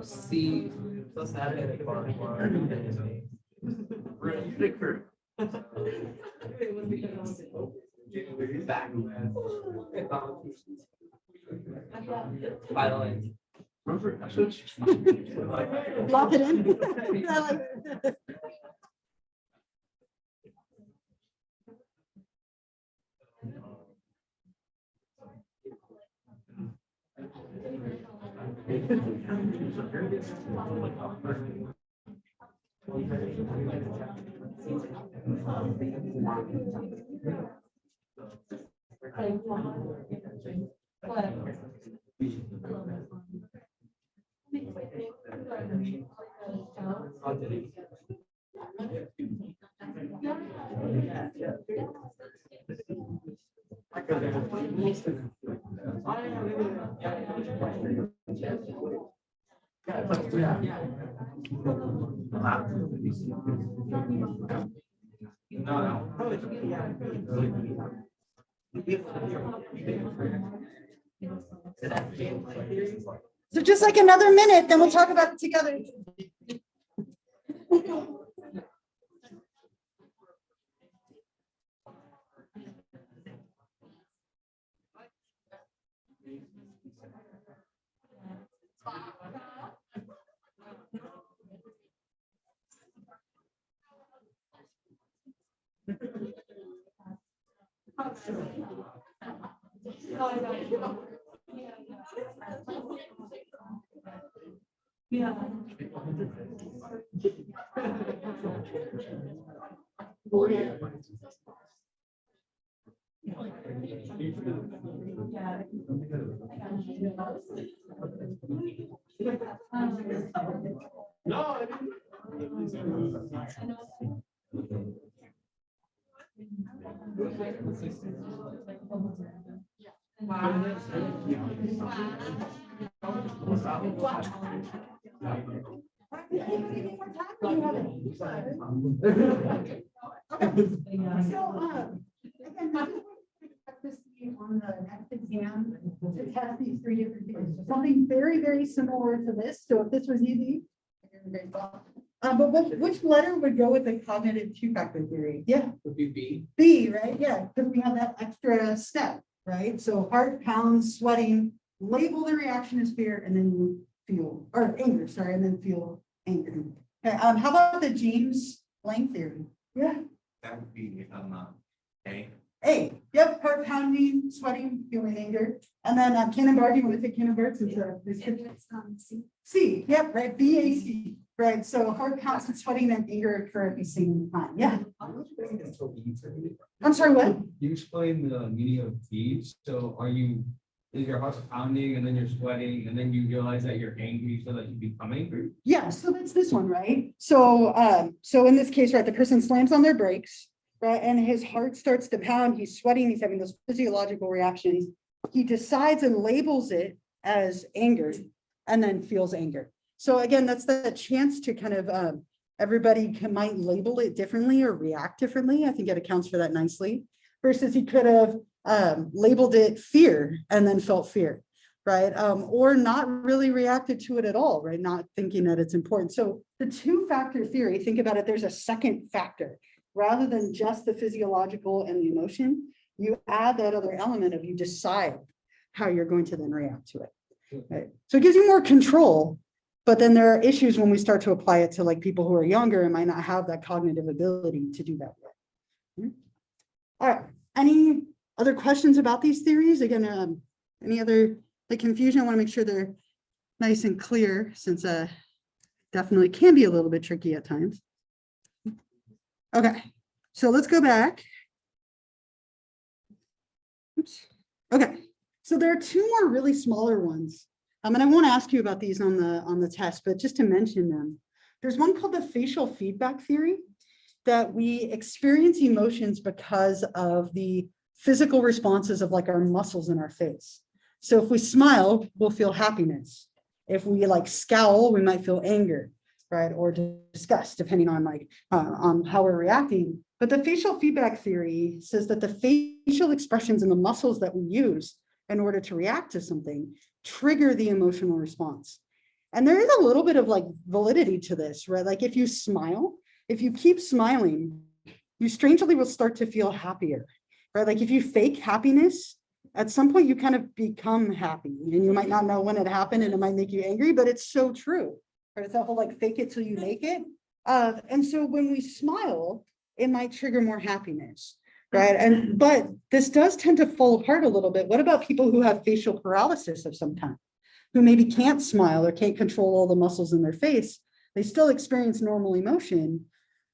See, plus that. Back. Final end. Lock it in. I like it. So just like another minute, then we'll talk about it together. On the next exam to test these 3 different things. So something very, very similar to this. So if this was easy, you're in a great spot. But which letter would go with the cognitive 2-factor theory? Yeah. Would be B. B, right? Yeah, because we have that extra step, right? So heart pounds, sweating, label the reaction as fear, and then you feel, or anger, sorry, and then feel angry. Okay, how about the James Lang theory? Yeah. That would be A. A, yep, heart pounding, sweating, feeling anger. And then Canon bar, do you want to take Canon bar? C. C, yep, right, BAC, right? So heart pounds and sweating and anger occur at the same time. Yeah. I'm sorry, what? You explained the meaning of these. So is your heart pounding and then you're sweating and then you realize that you're angry so that you become angry? Yeah, so that's this one, right? So so in this case, right, the person slams on their brakes, right? And his heart starts to pound, he's sweating, he's having those physiological reactions. He decides and labels it as anger and then feels anger. So again, that's the chance to kind of everybody might label it differently or react differently. I think it accounts for that nicely. Versus he could have labeled it fear and then felt fear, right? Or not really reacted to it at all, right? Not thinking that it's important. So the 2-factor theory, think about it, there's a second factor. Rather than just the physiological and the emotion, you add that other element of you decide how you're going to then react to it. Right? So it gives you more control, but then there are issues when we start to apply it to like people who are younger and might not have that cognitive ability to do that. All right, any other questions about these theories? Again, any other like confusion? I want to make sure they're nice and clear, since definitely can be a little bit tricky at times. Okay, so let's go back. Oops. Okay, so there are two more really smaller ones. And I won't ask you about these on the test, but just to mention them. There's one called the facial feedback theory, that we experience emotions because of the physical responses of like our muscles in our face. So if we smile, we'll feel happiness. If we like scowl, we might feel anger, right? Or disgust, depending on like on how we're reacting. But the facial feedback theory says that the facial expressions and the muscles that we use in order to react to something trigger the emotional response. And there is a little bit of like validity to this, right? Like if you smile, if you keep smiling, you strangely will start to feel happier, right? Like if you fake happiness, at some point you kind of become happy, and you might not know when it happened and it might make you angry, but it's so true, right? It's that whole like fake it till you make it. And so when we smile, it might trigger more happiness, right? But this does tend to fall apart a little bit. What about people who have facial paralysis of some kind, who maybe can't smile or can't control all the muscles in their face? They still experience normal emotion.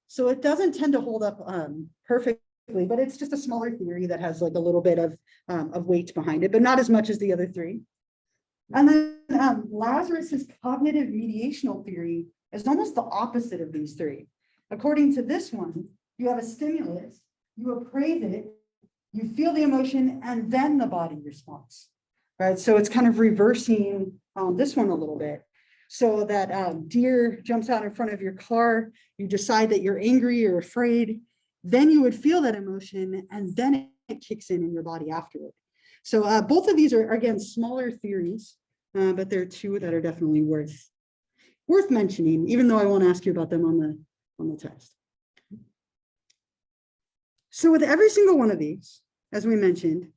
So it doesn't tend to hold up perfectly, but it's just a smaller theory that has like a little bit of weight behind it, but not as much as the other three. And then Lazarus's cognitive mediational theory is almost the opposite of these three. According to this one, you have a stimulus, you appraise it, you feel the emotion, and then the body responds, right? So it's kind of reversing this one a little bit. So that deer jumps out in front of your car, you decide that you're angry or afraid, then you would feel that emotion, and then it kicks in your body afterward. So both of these are, again, smaller theories, but there are two that are definitely worth mentioning, even though I won't ask you about them on the test. So with every single one of these, as we mentioned,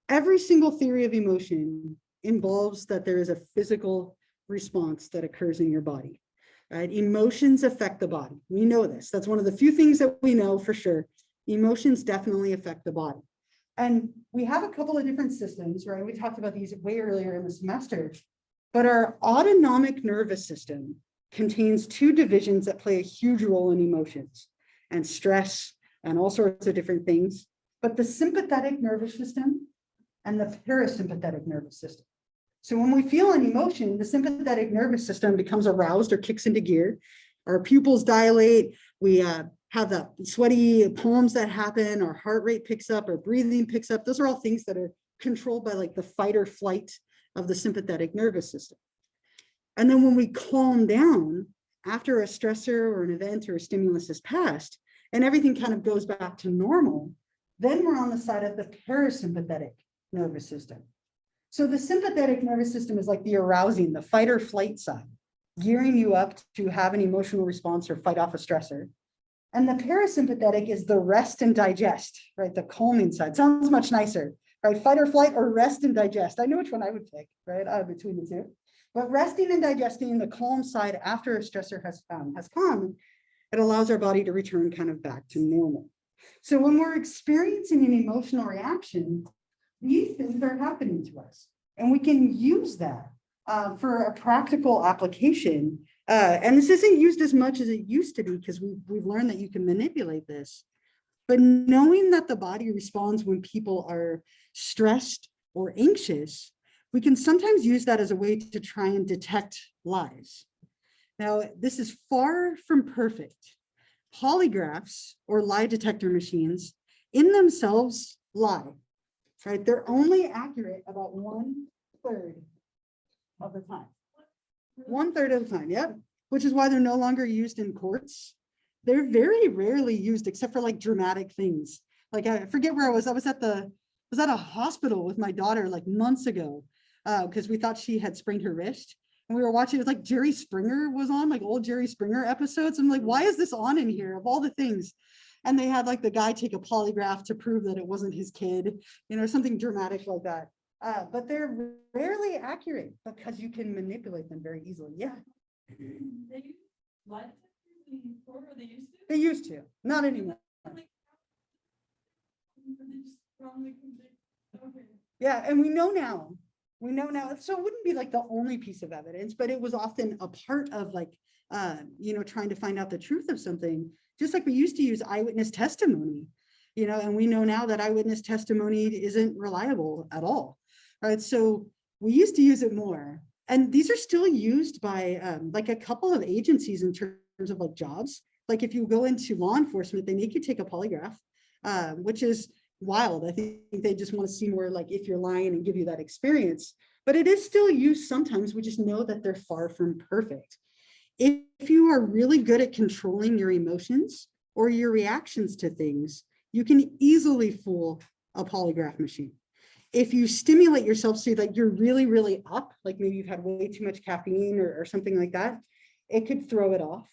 every single theory of emotion involves that there is a physical response that occurs in your body, right? Emotions affect the body. We know this. That's one of the few things that we know for sure. Emotions definitely affect the body. And we have a couple of different systems, right? We talked about these way earlier in the semester, but our autonomic nervous system contains two divisions that play a huge role in emotions and stress and all sorts of different things. But the sympathetic nervous system and the parasympathetic nervous system. So when we feel an emotion, the sympathetic nervous system becomes aroused or kicks into gear. Our pupils dilate. We have the sweaty palms that happen. Our heart rate picks up. Our breathing picks up. Those are all things that are controlled by like the fight or flight of the sympathetic nervous system. And then when we calm down after a stressor or an event or a stimulus has passed, and everything kind of goes back to normal, then we're on the side of the parasympathetic nervous system. So the sympathetic nervous system is like the arousing, the fight or flight side, gearing you up to have an emotional response or fight off a stressor. And the parasympathetic is the rest and digest, right? The calming side. Sounds much nicer, right? Fight or flight or rest and digest. I know which one I would pick, right? Between the two. But resting and digesting, the calm side after a stressor has come, it allows our body to return kind of back to normal. So when we're experiencing an emotional reaction, these things are happening to us, and we can use that for a practical application. And this isn't used as much as it used to be because we've learned that you can manipulate this. But knowing that the body responds when people are stressed or anxious, we can sometimes use that as a way to try and detect lies. Now, this is far from perfect. Polygraphs or lie detector machines in themselves lie. Right? They're only accurate about 1/3 of the time. 1/3 of the time, yep. Which is why they're no longer used in courts. They're very rarely used except for like dramatic things. Like I forget where I was at a hospital with my daughter like months ago because we thought she had sprained her wrist. And we were watching, it was like Jerry Springer was on, like old Jerry Springer episodes. I'm like, why is this on in here of all the things? And they had like the guy take a polygraph to prove that it wasn't his kid, you know, something dramatic like that. but they're rarely accurate because you can manipulate them very easily. Yeah, They use lie detectors before, or they used to? they used to, not anymore. Like, they just wrongly convict. Okay. Yeah, and we know now, so it wouldn't be like the only piece of evidence, but it was often a part of like, trying to find out the truth of something, just like we used to use eyewitness testimony, and we know now that eyewitness testimony isn't reliable at all, right? So we used to use it more. And these are still used by like a couple of agencies in terms of like jobs. Like if you go into law enforcement, they make you take a polygraph, which is wild. I think they just want to see more like if you're lying and give you that experience. But it is still used sometimes. We just know that they're far from perfect. If you are really good at controlling your emotions or your reactions to things, you can easily fool a polygraph machine. If you stimulate yourself so that you're really, really up, like maybe you've had way too much caffeine or something like that, it could throw it off.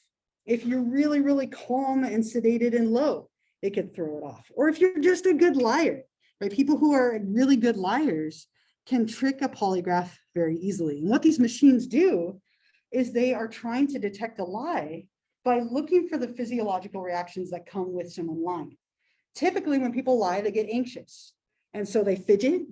If you're really, really calm and sedated and low, it could throw it off. Or if you're just a good liar, right? People who are really good liars can trick a polygraph very easily. And what these machines do is they are trying to detect a lie by looking for the physiological reactions that come with someone lying. Typically, when people lie, they get anxious. And so they fidget,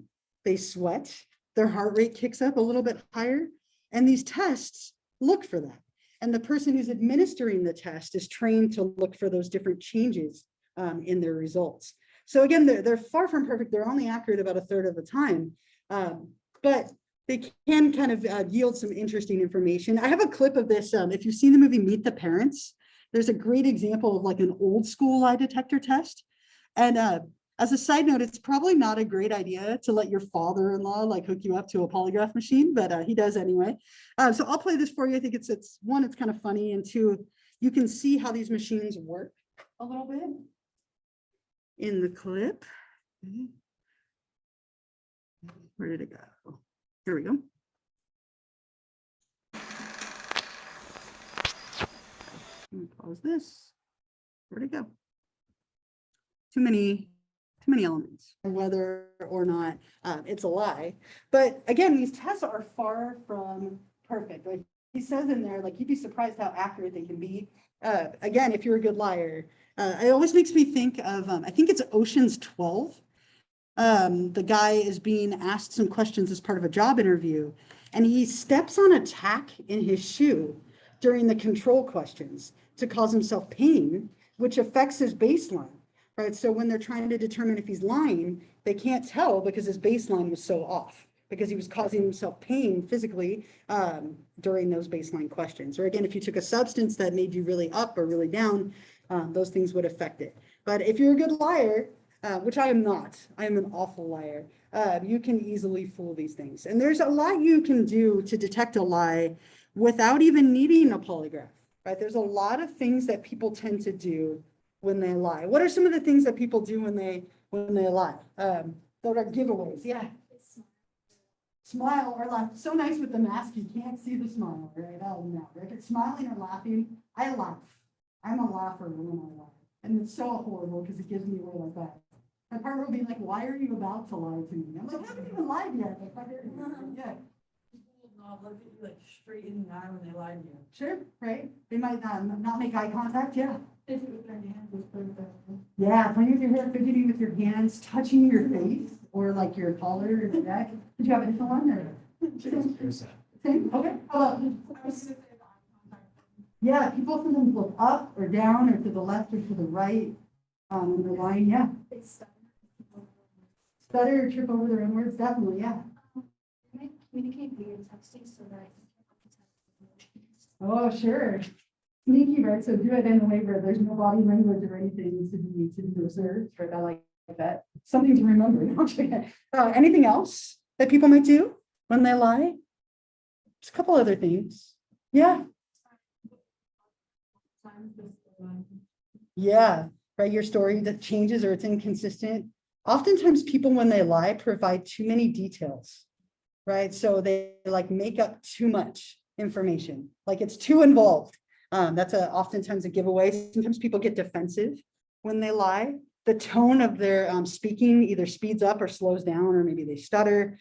they sweat, their heart rate kicks up a little bit higher. And these tests look for that. And the person who's administering the test is trained to look for those different changes in their results. So again, they're far from perfect. They're only accurate about a third of the time. But they can kind of yield some interesting information. I have a clip of this. If you've seen the movie Meet the Parents, there's a great example of like an old school lie detector test. And as a side note, it's probably not a great idea to let your father-in-law like hook you up to a polygraph machine, but he does anyway. So I'll play this for you. I think it's one, it's kind of funny, and two, you can see how these machines work a little bit in the clip. Where did it go? Here we go. Let me pause this. Where'd it go? Too many elements, whether or not it's a lie. But again, these tests are far from perfect. Like he says in there, like you'd be surprised how accurate they can be. Again, if you're a good liar, it always makes me think of, I think it's Ocean's 12. The guy is being asked some questions as part of a job interview, and he steps on a tack in his shoe during the control questions to cause himself pain, which affects his baseline, right? So when they're trying to determine if he's lying, they can't tell because his baseline was so off, because he was causing himself pain physically during those baseline questions. Or again, if you took a substance that made you really up or really down, those things would affect it. But if you're a good liar, which I am not, I am an awful liar, you can easily fool these things. And there's a lot you can do to detect a lie without even needing a polygraph, right? There's a lot of things that people tend to do when they lie. What are some of the things that people do when they lie? That are giveaways, yeah. Smile or laugh. So nice with the mask, you can't see the smile, right? Oh no, if it's smiling or laughing, I laugh. I'm a laugher when I laugh. And it's so horrible because it gives me away like that. My partner will be like, why are you about to lie to me? I'm like, I haven't even lied yet. Like, yeah. Look at you like straight in the eye when they lie to you. Sure, right? They might not make eye contact, yeah. Fidget with their hands, just put it there. Yeah, playing with your hair, fidgeting with your hands, touching your face, or like your collar or your neck. Did you have a different one or? Same, okay. How about? I was gonna say the eye contact. Yeah, people sometimes look up or down or to the left or to the right when they're lying, yeah. They stutter. Stutter or trip over their own words, definitely, yeah. Can I communicate via texting so that I can? Oh, sure. Sneaky, right? So do it in a way where there's no body language or anything to be observed, right? I like that. Something to remember. Anything else that people might do when they lie? Just a couple other things. Yeah. Yeah, right. Your story that changes or it's inconsistent. Oftentimes people, when they lie, provide too many details, right? So they like make up too much information, like it's too involved. That's oftentimes a giveaway. Sometimes people get defensive when they lie. the tone of their speaking either speeds up or slows down, or maybe they stutter.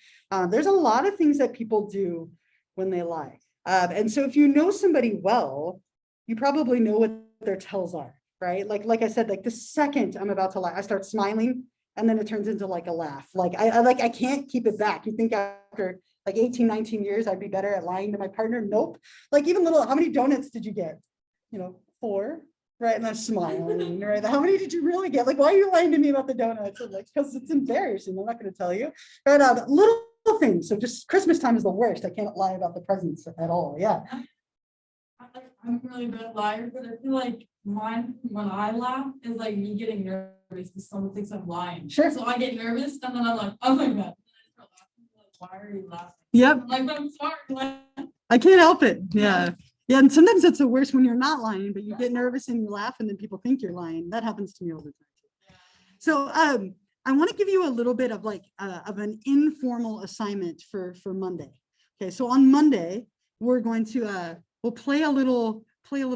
There's a lot of things that people do when they lie. And so if you know somebody well, you probably know what their tells are, right? Like I said, like the second I'm about to lie, I start smiling and then it turns into like a laugh. Like I can't keep it back. You think after like 18, 19 years, I'd be better at lying to my partner? Nope. Like even little, how many donuts did you get? 4, right? And I'm smiling, right? How many did you really get? Like, why are you lying to me about the donuts? I'm like, because it's embarrassing. I'm not going to tell you. But little things. So just Christmas time is the worst. I can't lie about the presents at all. Yeah. I'm really bad at liar, but I feel like mine, when I laugh, is like me getting nervous because someone thinks I'm lying. Sure. So I get nervous and then I'm like, oh my God. And then I start laughing, like, why are you laughing? Yep. I'm like, but I'm sorry. Like, I can't help it. Yeah. Yeah. And sometimes it's the worst when you're not lying, but you get nervous and you laugh and then people think you're lying. That happens to me all the time. So I want to give you a little bit of like of an informal assignment for Monday. Okay. So on Monday, we're going to we'll play a little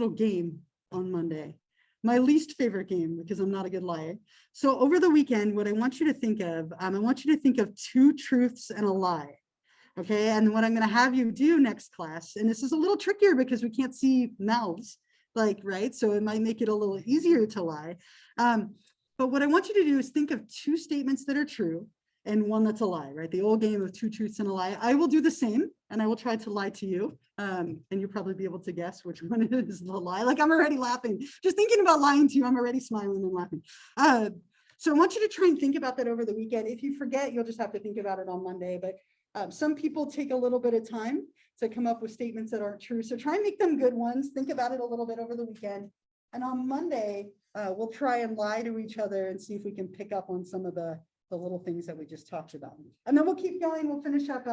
game on Monday. My least favorite game because I'm not a good liar. So over the weekend, what I want you to think of, I want you to think of 2 truths and a lie. Okay, and what I'm going to have you do next class, and this is a little trickier because we can't see mouths, like, right? So it might make it a little easier to lie. But what I want you to do is think of 2 statements that are true and 1 that's a lie, right? The old game of 2 truths and a lie. I will do the same, and I will try to lie to you. And you'll probably be able to guess which one is the lie. Like I'm already laughing. Just thinking about lying to you, I'm already smiling and laughing. So I want you to try and think about that over the weekend. If you forget, you'll just have to think about it on Monday. But some people take a little bit of time to come up with statements that aren't true. So try and make them good ones. Think about it a little bit over the weekend. And on Monday, we'll try and lie to each other and see if we can pick up on some of the little things that we just talked about. And then we'll keep going. We'll finish up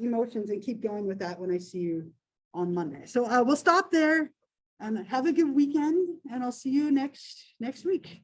emotions and keep going with that when I see you on Monday. So we'll stop there and have a good weekend. And I'll see you next week.